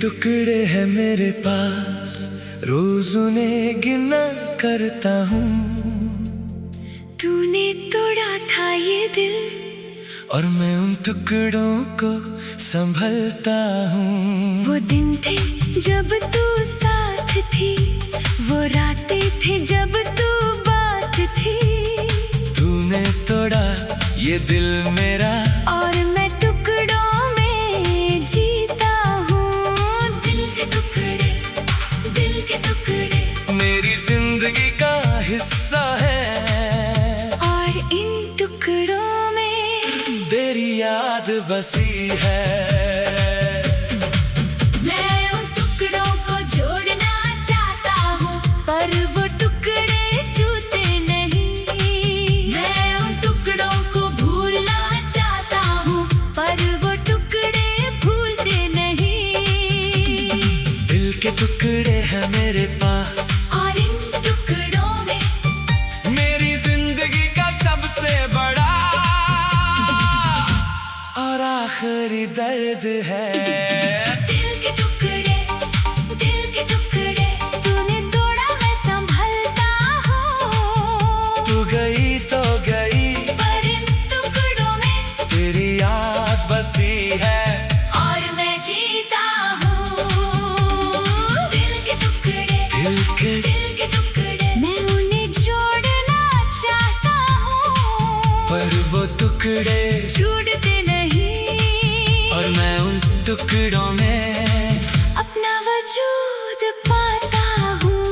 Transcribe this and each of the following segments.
टुकड़े हैं मेरे पास, रोज उन्हें गिना करता हूँ। तूने तोड़ा था ये दिल और मैं उन टुकड़ों को संभलता हूँ। वो दिन थे जब तू साथ थी, वो रातें थे जब तू बात थी। तूने तोड़ा ये दिल मेरा और मैं टुकड़ों में जीता हूँ। दिल के टुकड़े, दिल के टुकड़े मेरी जिंदगी का हिस्सा है। और इन टुकड़ों में तेरी याद बसी है। मैं उन टुकड़ों को जोड़ना चाहता हूँ, पर वो टुकड़े छूते नहीं। मैं उन टुकड़ों को भूलना चाहता हूँ, पर वो टुकड़े भूलते नहीं। दिल के टुकड़े हैं मेरे पास, और इन टुकड़ों में मेरी जिंदगी का सबसे बड़ा और आखिरी दर्द है। दिल के टुकड़े, दिल के टुकड़े तूने तोड़ा, मैं संभलता हूँ। तू गई तो गई, पर इन टुकड़ों में तेरी याद बसी है। और मैं जीता हूँ। दिल के टुकड़े, दिल के टुकड़े मैं उन्हें जोड़ना चाहता हूँ, पर वो टुकड़े छूटते नहीं। और मैं उन टुकड़ों में अपना वजूद पाता हूँ।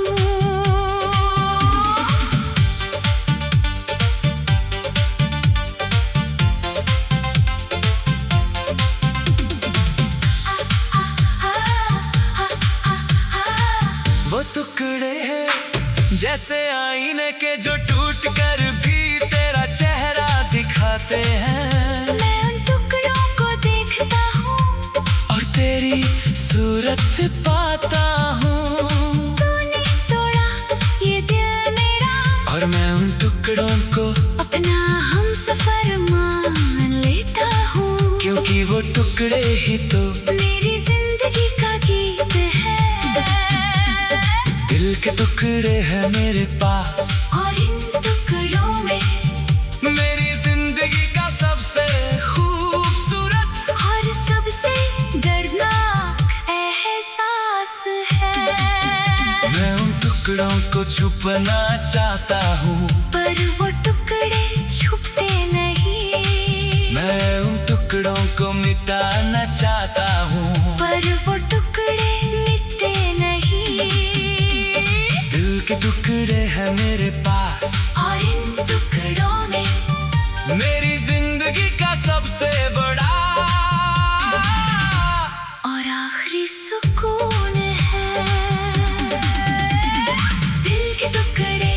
वो टुकड़े हैं जैसे आईने के, जो टूट कर भी तेरा चेहरा दिखाते हैं। मैं उन टुकड़ों को देखता हूँ और तेरी सूरत पाता हूँ। तूने तोड़ा ये दिल मेरा, और मैं उन टुकड़ों को अपना हमसफर मान लेता हूँ। क्योंकि वो टुकड़े ही तो मेरी जिंदगी का गीत है। दिल के टुकड़े हैं मेरे पास, और इन टुकड़ों में मेरी जिंदगी का सबसे खूबसूरत और सबसे दर्दनाक एहसास है। मैं उन टुकड़ों को छुपना चाहता हूँ, पर वो टुकड़े छुपते नहीं। मैं उन टुकड़ों को मिटाना चाहता हूँ, पर वो टुकड़े मिटते नहीं। दिल के टुकड़े हैं मेरे पास, और इन टुकड़ों में मेरी जिंदगी का सबसे बड़ा और आखिरी सुकून है। दिल के टुकड़े,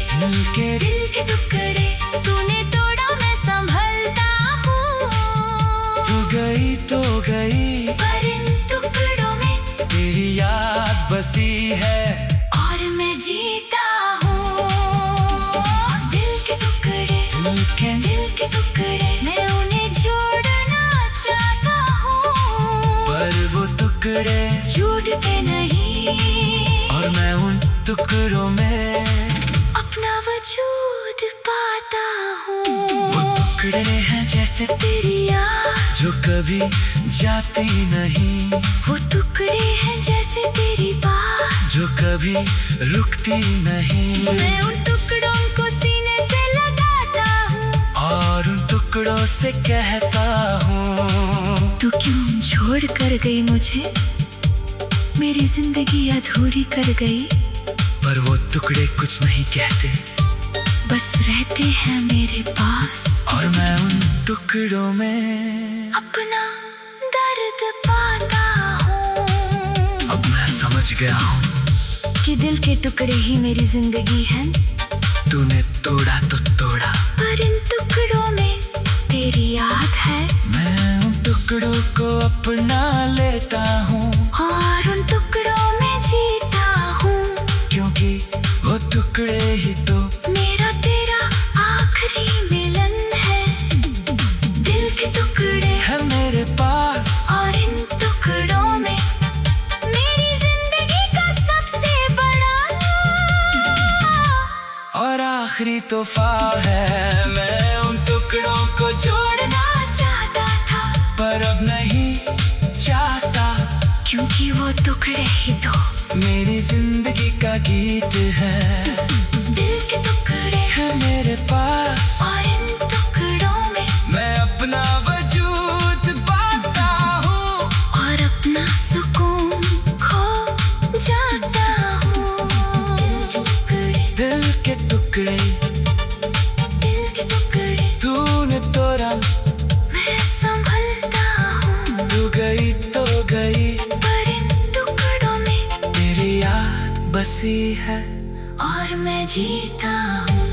दिल के टुकड़े तूने तोड़ा, मैं संभलता हूँ। तू गई तो गई, पर इन टुकड़ों में तेरी याद बसी है। और मैं जीता हूँ। दिल के टुकड़े, दिल के टुकड़े मैं उन्हें जोड़ना चाहता हूँ, पर वो टुकड़े छूटते नहीं। और मैं उन टुकड़ों में अपना वजूद पाता हूँ। वो टुकड़े हैं जैसे तेरी याद, जो कभी जाती नहीं। वो टुकड़े हैं जैसे तेरी बात, जो कभी रुकती नहीं। मैं उन टुकड़ों को सीने से लगाता हूँ। और उन टुकड़ों से कहता हूँ, तू क्यों छोड़ कर गई मुझे, मेरी जिंदगी अधूरी कर गई। पर वो टुकड़े कुछ नहीं कहते, बस रहते हैं मेरे पास। और मैं उन टुकड़ों में अपना दर्द पाता हूँ। अब मैं समझ गया हूँ कि दिल के टुकड़े ही मेरी जिंदगी है। तूने तोड़ा तो तोड़ा, पर इन टुकड़ों में तेरी याद है। मैं उन टुकड़ों को अपना लेता हूँ। और उन टुकड़ों में जीता हूँ, क्योंकि वो टुकड़े ही तो मेरा तेरा आखिरी मिलन है। दिल के टुकड़े है मेरे पास, और इन टुकड़ों में आखिरी तोहफा है। मैं उन टुकड़ों को जोड़ना चाहता था पर अब नहीं चाहता, क्योंकि वो टुकड़े ही तो मेरी जिंदगी का गीत है। दिल के टुकड़े है मेरे पास और इन टुकड़ों में मैं अपना वजूद पाता हूँ और अपना सुकून खो जाता हूँ। दिल के टुकड़े दिल के टुकड़े तूने तोड़ा, मैं संभलता हूँ। तू गई तो गई, पर इन टुकड़ों में तेरी याद बसी है और मैं जीता हूँ।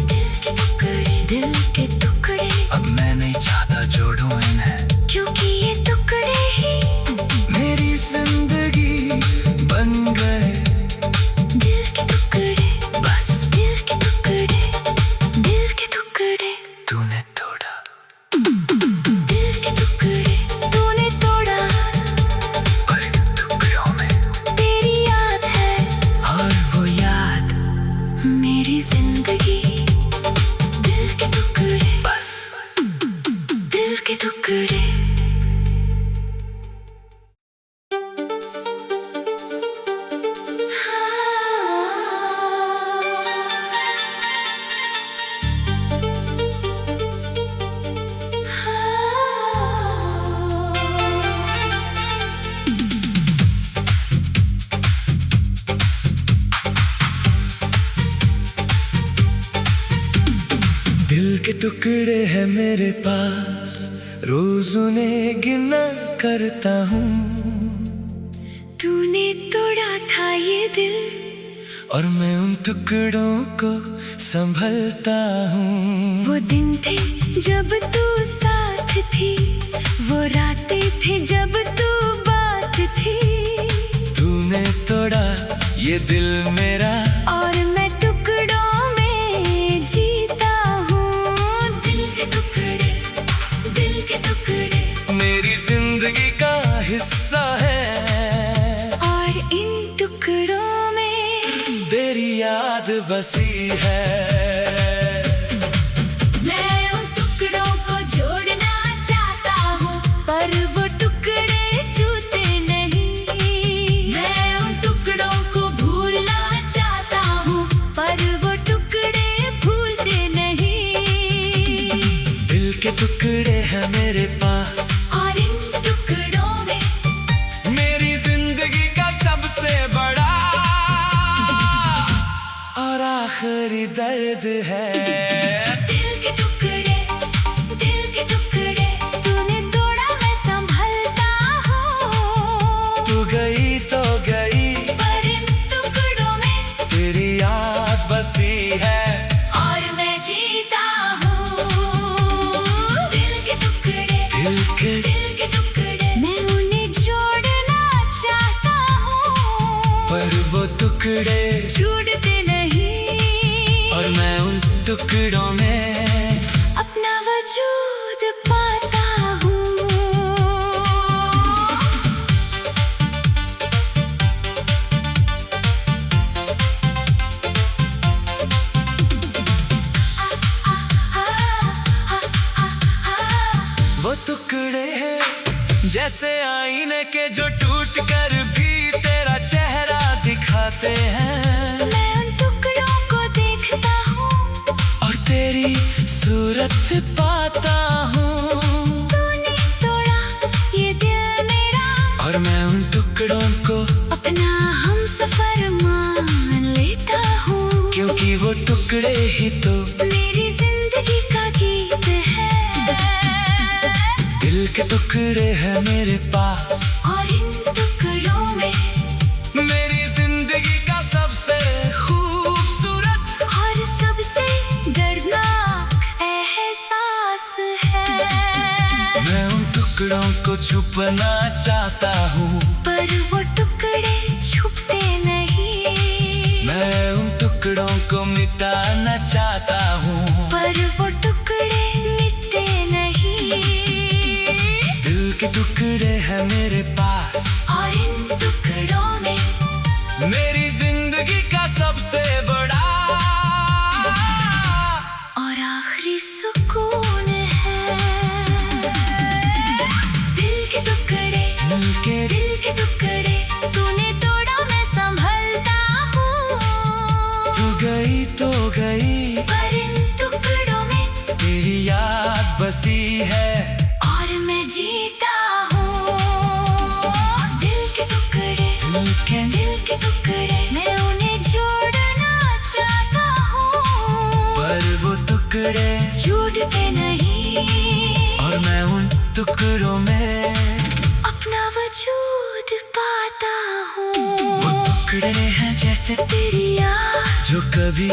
दिल के टुकड़े दिल के टुकड़े अब मैं नहीं चाहता जोड़ूं इन्हें, क्योंकि ये टुकड़े ही मेरी जिंदगी बन गए। दिल के टुकड़े बस दिल के टुकड़े दिल के टुकड़े तूने तोड़ा, दिल के टुकड़े तूने तोड़ा, और इन टुकड़ों में तेरी याद है और वो याद मेरी जिंदगी। दिल के टुकड़े बस दिल के टुकड़े। दिल के टुकड़े हैं मेरे पास, रोज उन्हें गिना करता हूँ। तूने तोड़ा था ये दिल और मैं उन टुकड़ों को संभलता हूँ। वो दिन थे जब तू साथ थी, वो रातें थे जब तू बात थी। तूने तोड़ा ये दिल मेरा और मैं टुकड़ों में जीता हूँ। दिल के टुकड़े दिल के टुकड़े मेरी जिंदगी का हिस्सा है और इन टुकड़ों में तेरी याद बसी है। मैं उन टुकड़ों को जोड़ना चाहता हूँ, पर वो टुकड़े छूते नहीं। मैं उन टुकड़ों को भूलना चाहता हूँ, पर वो टुकड़े भूलते नहीं। दिल के टुकड़े हैं मेरे पास और इन टुकड़ों में मेरी जिंदगी का सबसे बड़ा और आखिरी दर्द है। दिल के टुकड़े तूने तोड़ा, मैं संभलता हूँ। तू गई तो गई, पर इन टुकड़ों में तेरी याद बसी है और मैं जीता हूँ। दिल के टुकड़े मैं उन्हें जोड़ना चाहता हूँ, पर वो टुकड़े छूटते नहीं। और मैं उन टुकड़ों में अपना वजूद पाता हूँ। वो टुकड़े हैं जैसे आईने के जो टूट कर भी तेरा चेहरा दिखाते हैं। मैं उन टुकड़ों को देखता हूँ और तेरी सूरत पाता हूँ। तूने तोड़ा ये दिल मेरा और मैं उन टुकड़ों को अपना हमसफर मान लेता हूँ, क्योंकि वो टुकड़े ही तो मेरी जिंदगी का गीत है। दिल के टुकड़े हैं मेरे पास और इन टुकड़ों में मेरी जिंदगी का सबसे खूबसूरत और सबसे दर्दनाक एहसास है। मैं उन टुकड़ों को छुपना चाहता हूँ, पर वो टुकड़े छुपते नहीं। मैं उन टुकड़ों को मिटाना चाहता हूँ, पर वो टुकड़े मिटते नहीं। दिल के टुकड़े हैं मेरे पास और इन टुकड़ों में मेरी जिंदगी का सबसे बड़ा गई, पर इन टुकड़ों में तेरी याद बसी है। और मैं जीता हूँ। दिल के टुकड़े, दिल के टुकड़े, मैं उन्हें जोड़ना चाहता हूँ, पर वो टुकड़े छूटते नहीं। और मैं उन टुकड़ों में अपना वजूद पाता हूँ। वो टुकड़े हैं जैसे तेरी याद जो कभी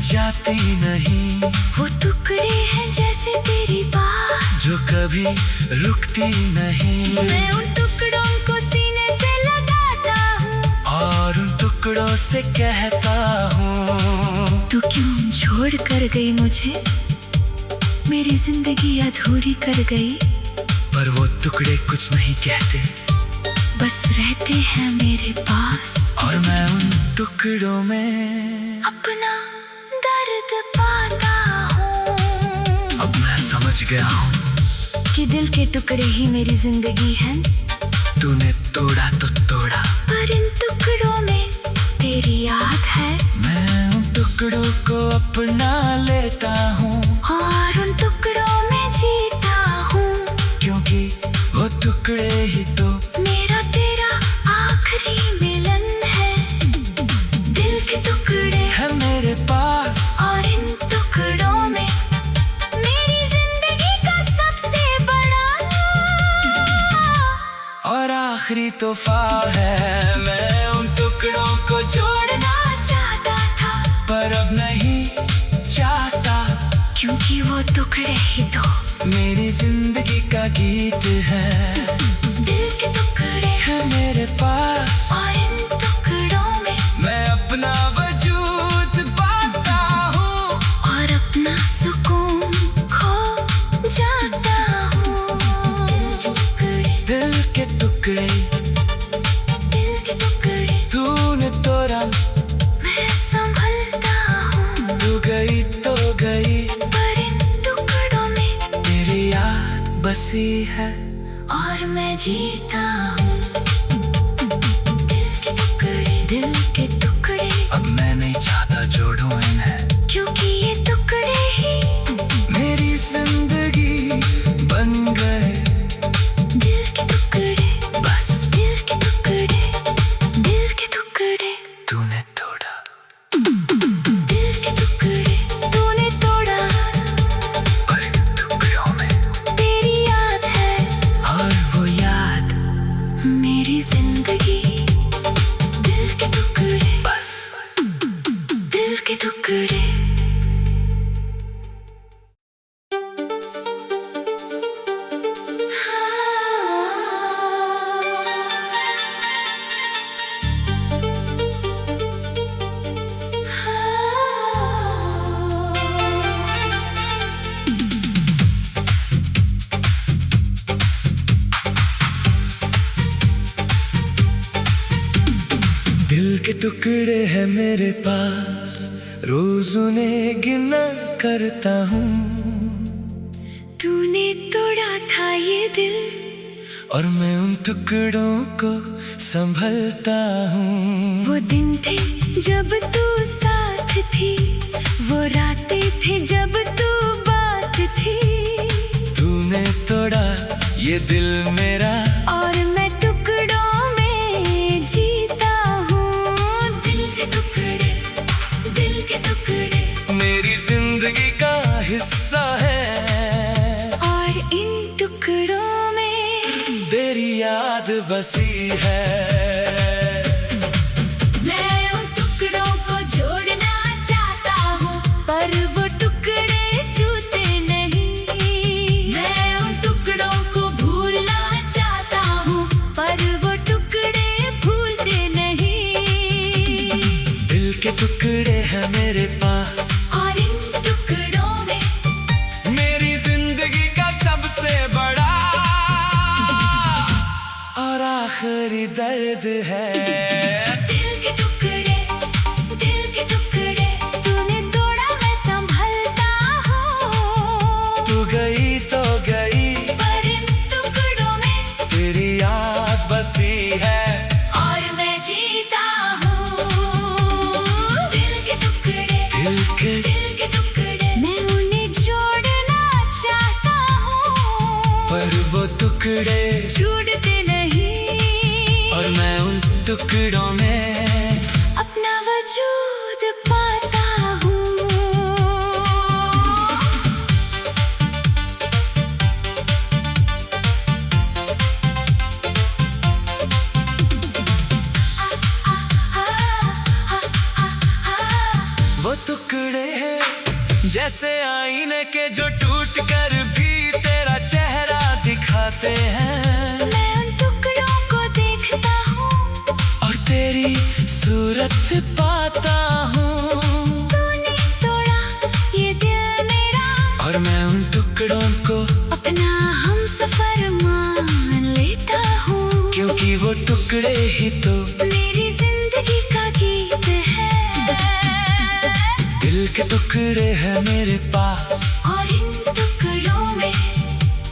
जाती नहीं, वो टुकड़े हैं जैसे तेरी बात जो कभी रुकती नहीं। मैं उन टुकड़ों को सीने से लगाता हूँ, और उन टुकड़ों से कहता हूँ, तू क्यों छोड़ कर गई मुझे, मेरी जिंदगी अधूरी कर गई। पर वो टुकड़े कुछ नहीं कहते, बस रहते हैं मेरे पास। और मैं उन टुकड़ों में अपना दर्द पाता हूँ। अब मैं समझ गया हूँ कि दिल के टुकड़े ही मेरी जिंदगी है। तूने तोड़ा तो तोड़ा, पर इन टुकड़ों में तेरी याद है। मैं उन टुकड़ों को अपना लेता हूँ, और उन टुकड़ों में जीता हूँ, क्योंकि वो टुकड़े ही तो मेरा तेरा आखिरी मिलन है। दिल के टुकड़े है मेरे पास, और इन टुकड़ों में मेरी जिंदगी का सबसे बड़ा और आखिरी तोहफा है। मैं उन टुकड़ों को जोड़ना चाहता था, पर अब नहीं चाहता, क्योंकि वो टुकड़े ही तो मेरी जिंदगी का गीत है। दिल के टुकड़े है मेरे पास, और इन टुकड़ों में मैं अपना वजूद पाता हूँ, और अपना सुकून खो जाता हूँ। दिल के टुकड़े, दिल के टुकड़े, तूने तोड़ा, मैं संभलता हूँ, तू गई तो गई, पर इन टुकड़ों में तेरी याद बसी है। और मैं जीता हूँ। दिल के टुकड़े, दिल के टुकड़े, अब मैं नहीं चाहता जोड़ूं इन्हें, क्योंकि ये टुकड़े ही मेरी जिंदगी बन गए। दिल के टुकड़े, बस दिल के टुकड़े, दिल के टुकड़े, तूने तोड़ा, दिल के टुकड़े, तूने तोड़ा, पर इन टुकड़ों में तेरी याद है। और वो याद मेरी जिंदगी, दिल के टुकड़े, बस दिल के टुकड़े। दिल के टुकड़े हैं मेरे पास, रोज उन्हें गिना करता हूँ, तूने तोड़ा था ये दिल, और मैं उन टुकड़ों को संभलता हूँ। वो दिन थे जब तू साथ थी, वो रातें थे जब तू बात थी। तूने तोड़ा ये दिल मेरा, और मैं टुकड़ों में जीता हूँ। दिल के टुकड़े, दिल के टुकड़े, मेरी जिंदगी का हिस्सा है, और इन टुकड़ों में तेरी याद बसी है। मैं उन टुकड़ों को जोड़ना चाहता हूँ, पर वो टुकड़े छूटे नहीं। मैं उन टुकड़ों को भूलना चाहता हूँ, पर वो टुकड़े भूलते नहीं। दिल के टुकड़े हैं मेरे पास, और इन टुकड़ों में मेरी जिंदगी का सबसे बड़ा और आखिरी दर्द दिल के टुकड़े मैं उन्हें जोड़ना चाहता हूँ, पर वो टुकड़े छूटते नहीं। और मैं उन टुकड़ों में अपना वजूद पाता हूँ। वो टुकड़े हैं जैसे आईने के जो टूट कर भी तेरा चेहरा दिखाते हैं। मैं उन टुकड़ों को देखता हूँ और तेरी सूरत पाता हूँ। तूने तोड़ा ये दिल मेरा और मैं उन टुकड़ों को अपना हमसफर मान लेता हूँ, क्योंकि वो टुकड़े ही तो मेरी जिंदगी का गीत है। दिल के टुकड़े हैं मेरे पास और इन टुकड़ों में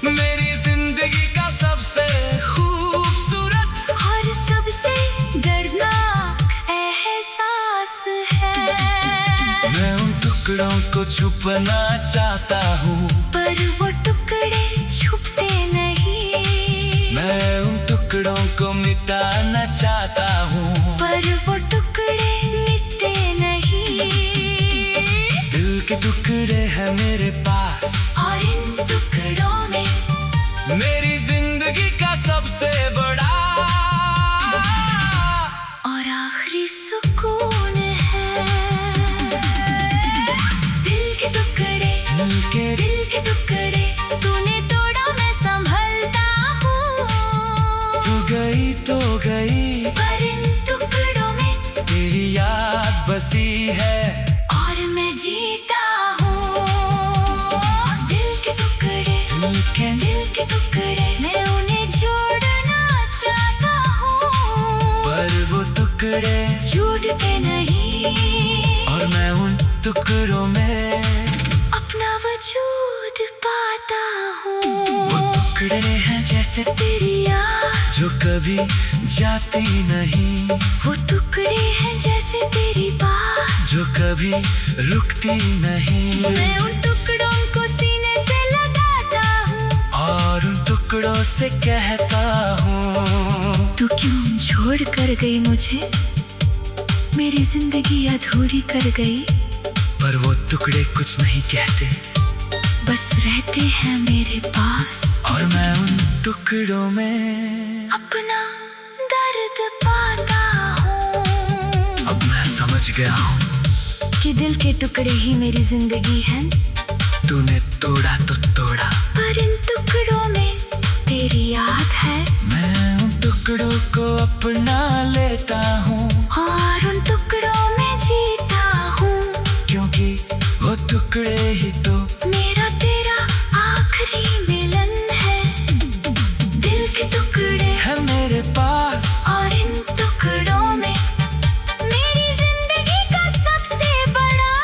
मेरी जिंदगी का सबसे खूबसूरत और सबसे दर्दनाक एहसास है। मैं उन टुकड़ों को छुपना चाहता हूँ, पर वो टुकड़े छुपते नहीं। मैं उन टुकड़ों को मिटाना चाहता हूँ, पर वो टुकड़े मिटते नहीं। दिल के टुकड़े हैं मेरे पास और इन टुकड़ों में मेरी जिंदगी का सबसे बड़ा और आखिरी सुकून है। दिल के टुकड़े दिल के टुकड़े तूने तोड़ा मैं संभलता हूँ। तू गई तो गई पर इन टुकड़ों में तेरी याद बसी है। और मैं जीता हूँ। दिल के टुकड़े मैं उन्हें जोड़ना चाहता हूँ, पर वो टुकड़े छूटते नहीं। और मैं उन टुकड़ों में अपना वजूद पाता हूँ। वो टुकड़े हैं जैसे तेरी याद जो कभी जाती नहीं, वो टुकड़े हैं जैसे तेरी बात जो कभी रुकती नहीं। मैं उन टुकड़ों को सीने से लगाता हूँ और उन टुकड़ों से कहता हूँ, तू क्यों छोड़ कर गई मुझे, मेरी जिंदगी अधूरी कर गई। पर वो टुकड़े कुछ नहीं कहते, बस रहते हैं मेरे पास। और मैं उन टुकड़ों में अपना दर्द पाता हूँ। अब मैं समझ गया हूँ कि दिल के टुकड़े ही मेरी जिंदगी है। तूने तोड़ा तो तोड़ा, पर इन टुकड़ों में तेरी याद है। मैं उन टुकड़ों को अपना लेता हूँ, और उन टुकड़ों में जीता हूँ, क्योंकि वो टुकड़े ही तो मेरा तेरा आखिरी मिलन है। दिल के टुकड़े है मेरे पास और इन टुकड़ों में मेरी जिंदगी का सबसे बड़ा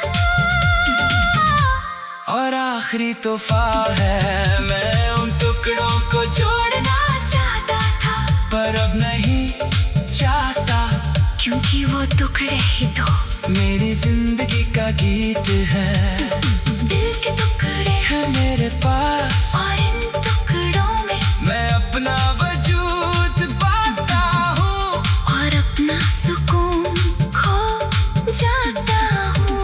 और आखिरी तोहफा है। मैं उन टुकड़ों को जोड़ना चाहता था, पर अब नहीं चाहता, क्योंकि वो टुकड़े ही तो मेरी जिंदगी का गीत है। दिल के टुकड़े है मेरे पास और इन टुकड़ों में मैं अपना वजूद पाता हूँ, और अपना सुकून खो जाता हूँ।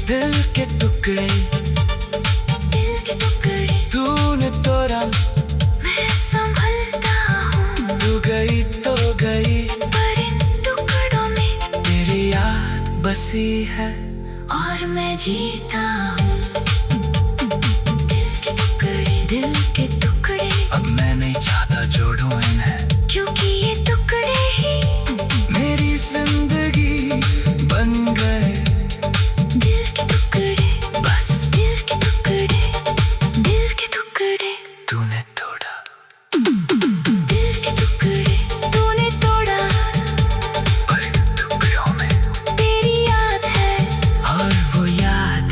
दिल के टुकड़े दिल के टुकड़े तूने तोड़ा मैं संभलता हूँ। तू गई तो गई, पर इन टुकड़ों में तेरी याद बसी है। और मैं जीता हूँ। दिल के टुकड़े अब मैं नहीं चाहता जोड़ूं इन्हें, क्योंकि ये टुकड़े ही मेरी जिंदगी बन गए। दिल के टुकड़े बस दिल के टुकड़े तूने तोड़ा दिल के टुकड़े तूने तोड़ा, पर इन टुकड़ों में तेरी याद है। और वो याद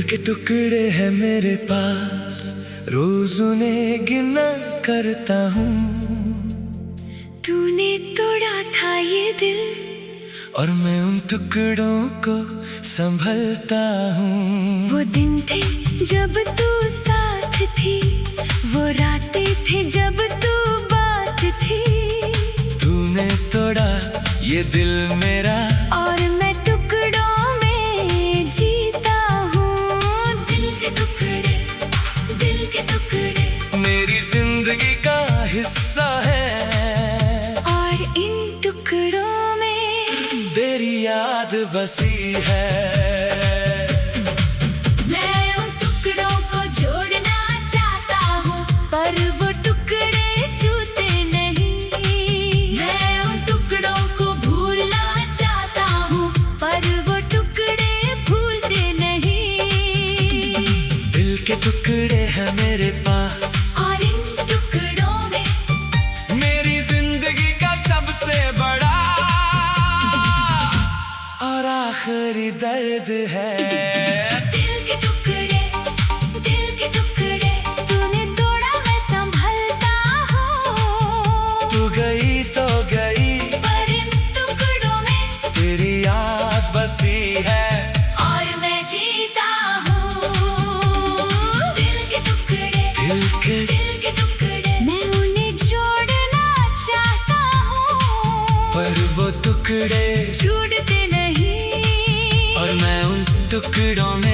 के टुकड़े हैं मेरे पास, रोज उन्हें गिना करता हूँ। तूने तोड़ा था ये दिल, और मैं उन टुकड़ों को संभलता हूँ। वो दिन थे जब तू साथ थी, वो रातें थे जब तू बात थी। तूने तोड़ा ये दिल मेरा, और मैं टुकड़ों में जीता हूँ। दिल के टुकड़े, दिल के टुकड़े मेरी जिंदगी का हिस्सा है। और इन टुकड़ों में तेरी याद बसी है। मैं उन टुकड़ों को जोड़ना चाहता हूँ, पर वो टुकड़े छूते नहीं। मैं उन टुकड़ों को भूलना चाहता हूँ, पर वो टुकड़े भूलते नहीं। दिल के टुकड़े हैं मेरे पास, और इन टुकड़ों में मेरी जिंदगी का सबसे बड़ा और आखिरी दर्द है। दिल के टुकड़े, दिल के टुकड़े तूने तोड़ा, मैं संभलता हूँ। तू गई तो गई, पर इन टुकड़ों में तेरी याद बसी है। और मैं जीता हूँ। दिल के टुकड़े, दिल के टुकड़े मैं उन्हें जोड़ना चाहता हूँ, पर वो टुकड़े छूटते नहीं। और मैं उन टुकड़ों में